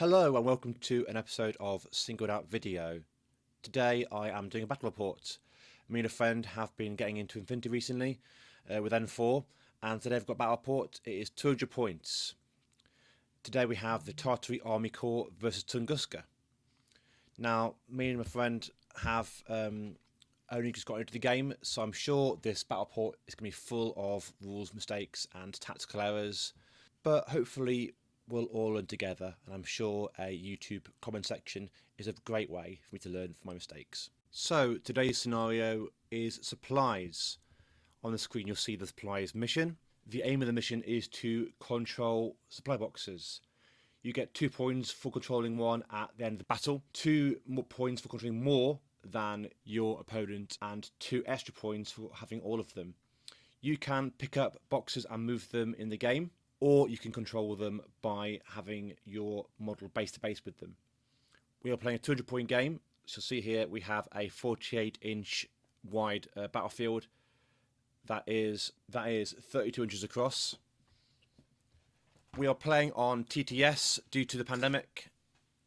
Hello and welcome to an episode of Singled Out Video. Today I am doing a battle report. Me and a friend have been getting into Infinity recently with N4, and today I've got a battle report. It is 200 points. Today we have the Tartary Army Corps versus Tunguska. Now me and my friend have only just got into the game, so I'm sure this battle report is going to be full of rules mistakes and tactical errors, but hopefully we'll all learn together, and I'm sure a YouTube comment section is a great way for me to learn from my mistakes. So today's scenario is supplies. On the screen you'll see the supplies mission. The aim of the mission is to control supply boxes. You get 2 points for controlling one at the end of the battle, 2 more points for controlling more than your opponent, and 2 extra points for having all of them. You can pick up boxes and move them in the game, or you can control them by having your model base to base with them. We are playing a 200 point game, so see here we have a 48-inch wide battlefield that is 32 inches across. We are playing on TTS due to the pandemic.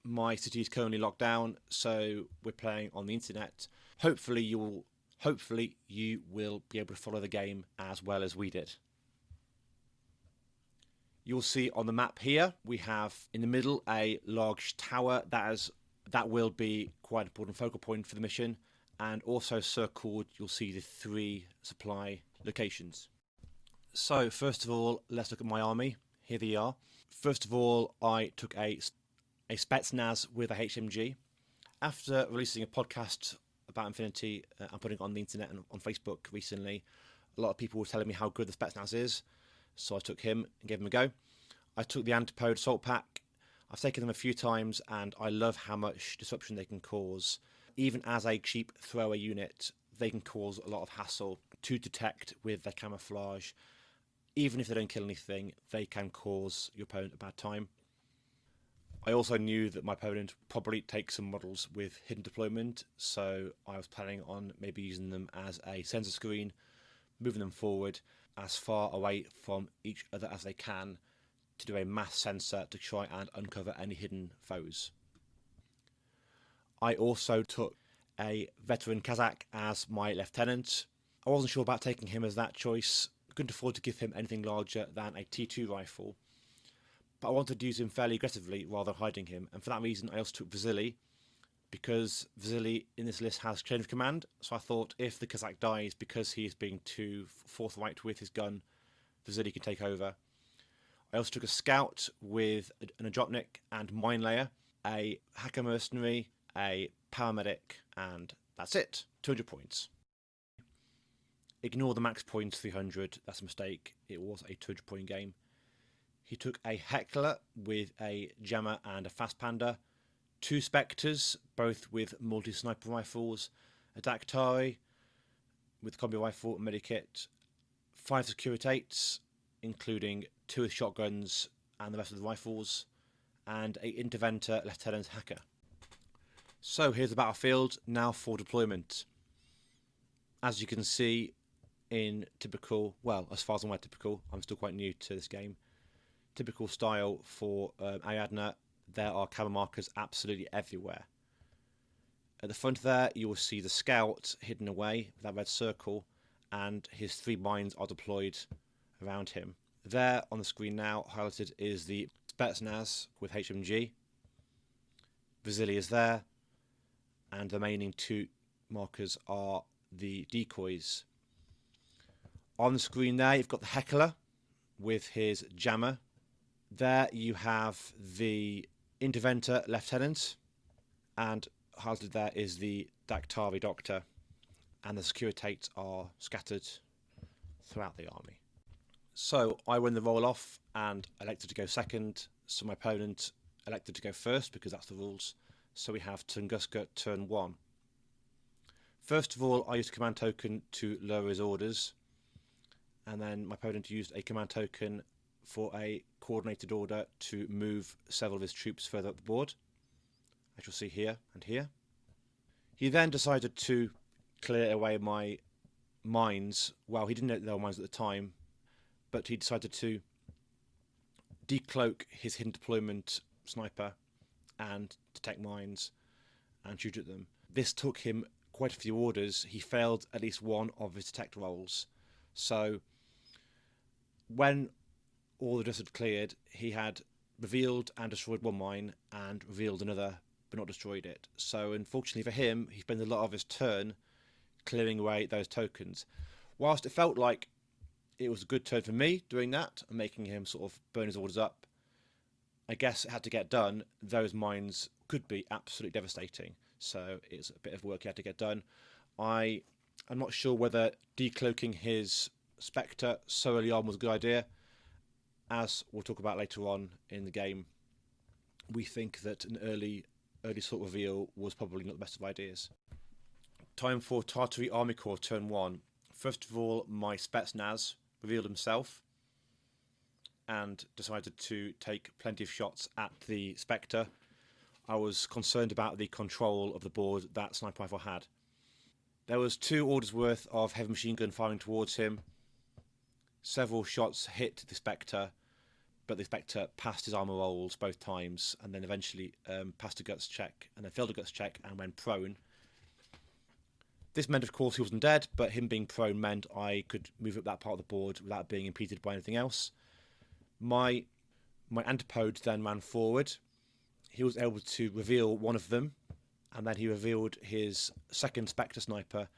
My city is currently locked down, so we're playing on the internet. Hopefully you will be able to follow the game as well as we did. You'll see on the map here, we have in the middle a large tower that will be quite an important focal point for the mission, and also circled you'll see the 3 supply locations. So first of all, let's look at my army. Here they are. First of all, I took a Spetsnaz with a HMG. After releasing a podcast about Infinity and putting it on the internet and on Facebook recently, a lot of people were telling me how good the Spetsnaz is. So I took him and gave him a go. I took the Antipode Assault Pack. I've taken them a few times and I love how much disruption they can cause. Even as a cheap throwaway unit, they can cause a lot of hassle to detect with their camouflage. Even if they don't kill anything, they can cause your opponent a bad time. I also knew that my opponent would probably take some models with hidden deployment, so I was planning on maybe using them as a sensor screen, moving them forward as far away from each other as they can to do a mass sensor to try and uncover any hidden foes. I also took a veteran Kazakh as my lieutenant. I wasn't sure about taking him as that choice. I couldn't afford to give him anything larger than a T2 rifle, but I wanted to use him fairly aggressively rather than hiding him, and for that reason I also took Vasily, because Vasily in this list has chain of command, so I thought if the Kazakh dies because he is being too forthright with his gun, Vasily can take over. I also took a scout with an Adropnik and mine layer, a hacker mercenary, a paramedic, and that's it. 200 points. Ignore the max points 300, that's a mistake. It was a 200 point game. He took a Heckler with a jammer and a fast panda, 2 Spectres, both with multi-sniper rifles, a Tartary with combi rifle and medikit, 5 Securitates, including 2 with shotguns and the rest of the rifles, and a Interventor Lieutenant Hacker. So here's the battlefield, now for deployment. As you can see, in typical, well, as far as I'm aware typical, I'm still quite new to this game, typical style for Ariadne, there are camera markers absolutely everywhere. At the front there, you will see the scout hidden away with that red circle, and his 3 mines are deployed around him. There on the screen now, highlighted, is the Spetsnaz with HMG. Vasily is there, and the remaining 2 markers are the decoys. On the screen there, you've got the Heckler with his jammer. There you have the Interventor Lieutenant, and highlighted there is the Tartary Doctor, and the Securitates are scattered throughout the army. So I won the roll-off and elected to go second, so my opponent elected to go first because that's the rules. So we have Tunguska turn 1. First of all, I used a command token to lower his orders, and then my opponent used a command token for a coordinated order to move several of his troops further up the board, as you'll see here and here. He then decided to clear away my mines. Well, he didn't know they were mines at the time, but he decided to decloak his hidden deployment sniper and detect mines and shoot at them. This took him quite a few orders. He failed at least one of his detect rolls. So when all the dust had cleared, he had revealed and destroyed one mine and revealed another but not destroyed it. So unfortunately for him, he spent a lot of his turn clearing away those tokens. Whilst it felt like it was a good turn for me doing that and making him sort of burn his orders up, I guess it had to get done. Those mines could be absolutely devastating. So it's a bit of work he had to get done. I'm not sure whether decloaking his Spectre so early on was a good idea. As we'll talk about later on in the game, we think that an early sort of reveal was probably not the best of ideas. Time for Tartary Army Corps turn 1. First of all, my Spetsnaz revealed himself and decided to take plenty of shots at the Spectre. I was concerned about the control of the board that Sniper Rifle had. There was 2 orders worth of heavy machine gun firing towards him. Several shots hit the Spectre, but the Spectre passed his armour rolls both times and then eventually passed a guts check and then failed a guts check and went prone. This meant, of course, he wasn't dead, but him being prone meant I could move up that part of the board without being impeded by anything else. My antipode then ran forward. He was able to reveal one of them, and then he revealed his second Spectre sniper,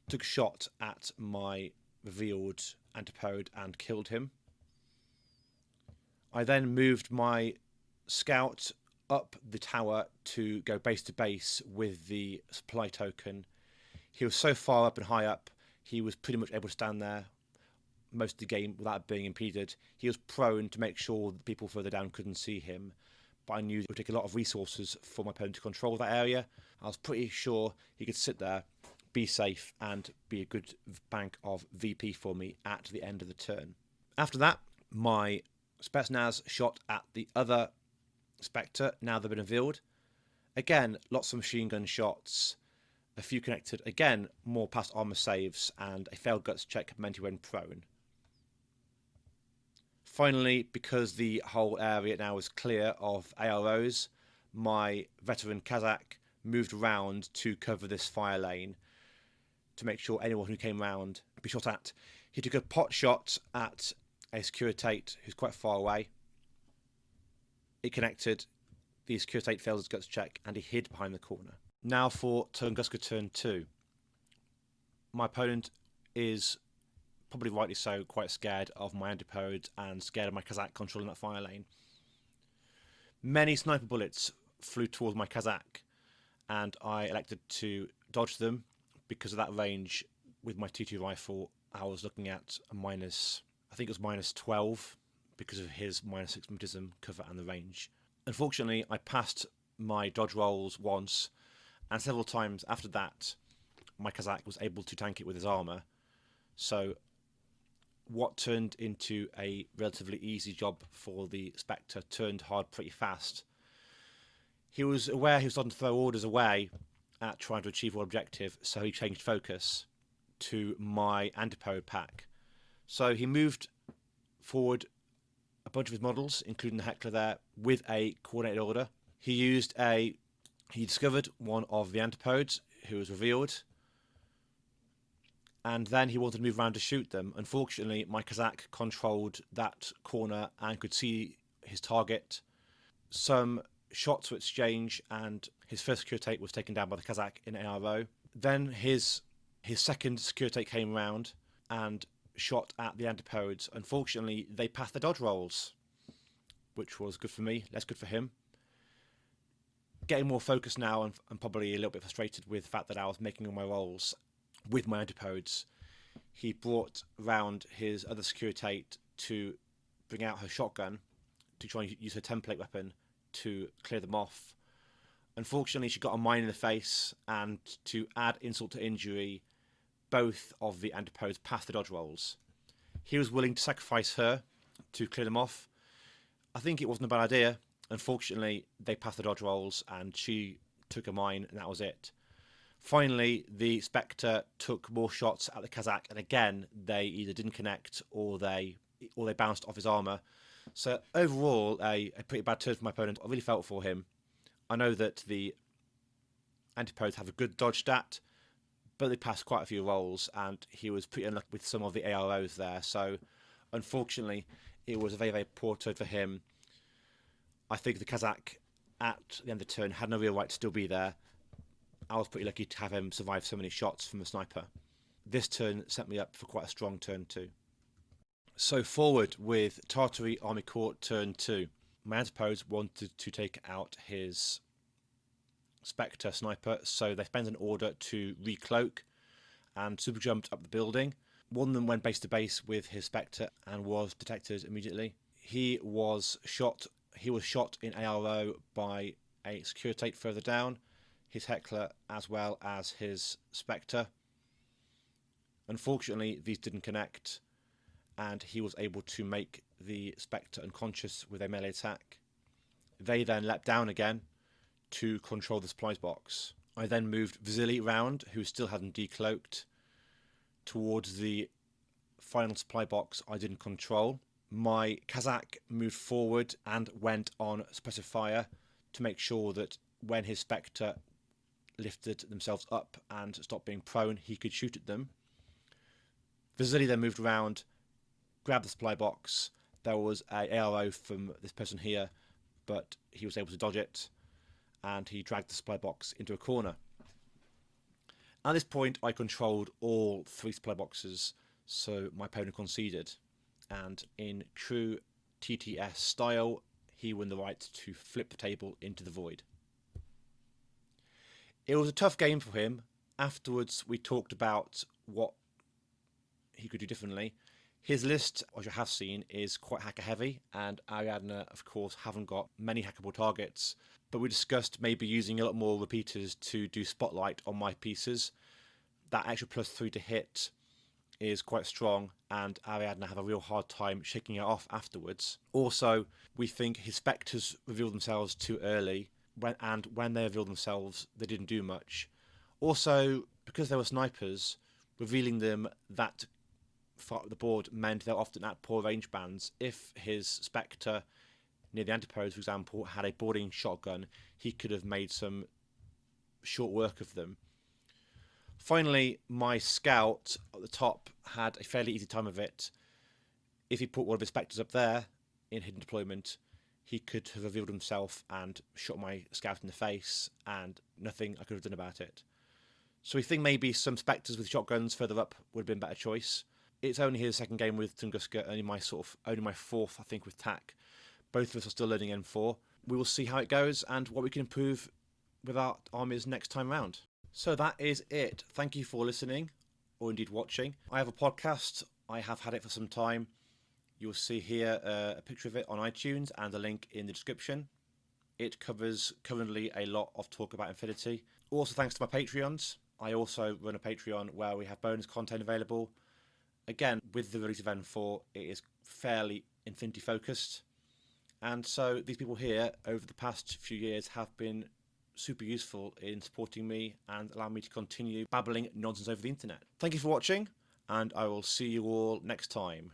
took a shot at my revealed antipode and killed him. I then moved my scout up the tower to go base to base with the supply token. He was so far up and high up, he was pretty much able to stand there most of the game without being impeded. He was prone to make sure that people further down couldn't see him, but I knew it would take a lot of resources for my opponent to control that area. I was pretty sure he could sit there, be safe, and be a good bank of VP for me at the end of the turn. After that, my Spetsnaz shot at the other Spectre, now they've been revealed. Again, lots of machine gun shots. A few connected, again, more past armour saves, and a failed guts check meant he went prone. Finally, because the whole area now is clear of AROs, my veteran Kazakh moved around to cover this fire lane to make sure anyone who came around would be shot at. He took a pot shot at a Securitate who's quite far away. It connected, the Securitate failed his guts check, and he hid behind the corner. Now for Tunguska turn 2. My opponent is, probably rightly so, quite scared of my antipode and scared of my Kazakh controlling that fire lane. Many sniper bullets flew towards my Kazakh, and I elected to dodge them. Because of that range, with my T2 rifle, I was looking at a minus, I think it was minus 12, because of his minus 6 mutism cover and the range. Unfortunately, I passed my dodge rolls once, and several times after that, my Kazakh was able to tank it with his armour. So what turned into a relatively easy job for the Spectre turned hard pretty fast. He was aware he was starting to throw orders away at trying to achieve one objective, so he changed focus to my antipode pack. So he moved forward a bunch of his models, including the Heckler there, with a coordinated order. He discovered one of the antipodes who was revealed, and then he wanted to move around to shoot them. Unfortunately, my Kazakh controlled that corner and could see his target. Some shots were exchanged, and his first Securitate was taken down by the Kazakh in ARO. Then his second Securitate came around and shot at the antipodes. Unfortunately, they passed the dodge rolls, which was good for me, less good for him. Getting more focused now and probably a little bit frustrated with the fact that I was making all my rolls with my antipodes, he brought round his other Securitate to bring out her shotgun to try and use her template weapon to clear them off. Unfortunately, she got a mine in the face, and to add insult to injury, both of the antipodes passed the dodge rolls. He was willing to sacrifice her to clear them off. I think it wasn't a bad idea. Unfortunately, they passed the dodge rolls, and she took a mine, and that was it. Finally, the Spectre took more shots at the Kazakh, and again, they either didn't connect or they bounced off his armour. So overall, a pretty bad turn for my opponent. I really felt for him. I know that the Antipodes have a good dodge stat, but they passed quite a few rolls, and he was pretty unlucky with some of the AROs there. So, unfortunately, it was a very, very poor turn for him. I think the Kazakh at the end of the turn had no real right to still be there. I was pretty lucky to have him survive so many shots from the sniper. This turn set me up for quite a strong turn 2. So forward with Tartary Army Court turn 2. My Antipodes wanted to take out his Spectre sniper, so they spent an order to recloak and super jumped up the building. One of them went base to base with his Spectre and was detected immediately. He was shot in ARO by a Securitate further down, his Heckler as well as his Spectre. Unfortunately, these didn't connect, and he was able to make the Spectre unconscious with a melee attack. They then leapt down again to control the supplies box. I then moved Vasily round, who still hadn't decloaked, towards the final supply box I didn't control. My Kazakh moved forward and went on suppressive fire to make sure that when his Spectre lifted themselves up and stopped being prone, he could shoot at them. Vasily then moved around, grabbed the supply box. There was a ARO from this person here, but he was able to dodge it, and he dragged the supply box into a corner. At this point, I controlled all 3 supply boxes, so my opponent conceded. And in true TTS style, he won the right to flip the table into the void. It was a tough game for him. Afterwards, we talked about what he could do differently. His list, as you have seen, is quite hacker heavy, and Ariadne, of course, haven't got many hackable targets. But we discussed maybe using a lot more repeaters to do spotlight on my pieces. That extra +3 to hit is quite strong, and Ariadne have a real hard time shaking it off afterwards. Also, we think his Spectres revealed themselves too early, and when they revealed themselves, they didn't do much. Also, because they were snipers, revealing them that far up the board meant they're often at poor range bands. If his Spectre near the Antipodes, for example, had a boarding shotgun, he could have made some short work of them. Finally, my Scout at the top had a fairly easy time of it. If he put one of his Spectres up there in hidden deployment, he could have revealed himself and shot my Scout in the face, and nothing I could have done about it. So we think maybe some Spectres with shotguns further up would have been a better choice. It's only his second game with Tunguska, only my fourth, I think, with TAC. Both of us are still learning N4. We will see how it goes and what we can improve with our armies next time round. So that is it. Thank you for listening, or indeed watching. I have a podcast. I have had it for some time. You'll see here a picture of it on iTunes and a link in the description. It covers currently a lot of talk about Infinity. Also, thanks to my Patreons. I also run a Patreon where we have bonus content available. Again, with the release of N4, it is fairly Infinity focused. And so these people here over the past few years have been super useful in supporting me and allowing me to continue babbling nonsense over the internet. Thank you for watching, and I will see you all next time.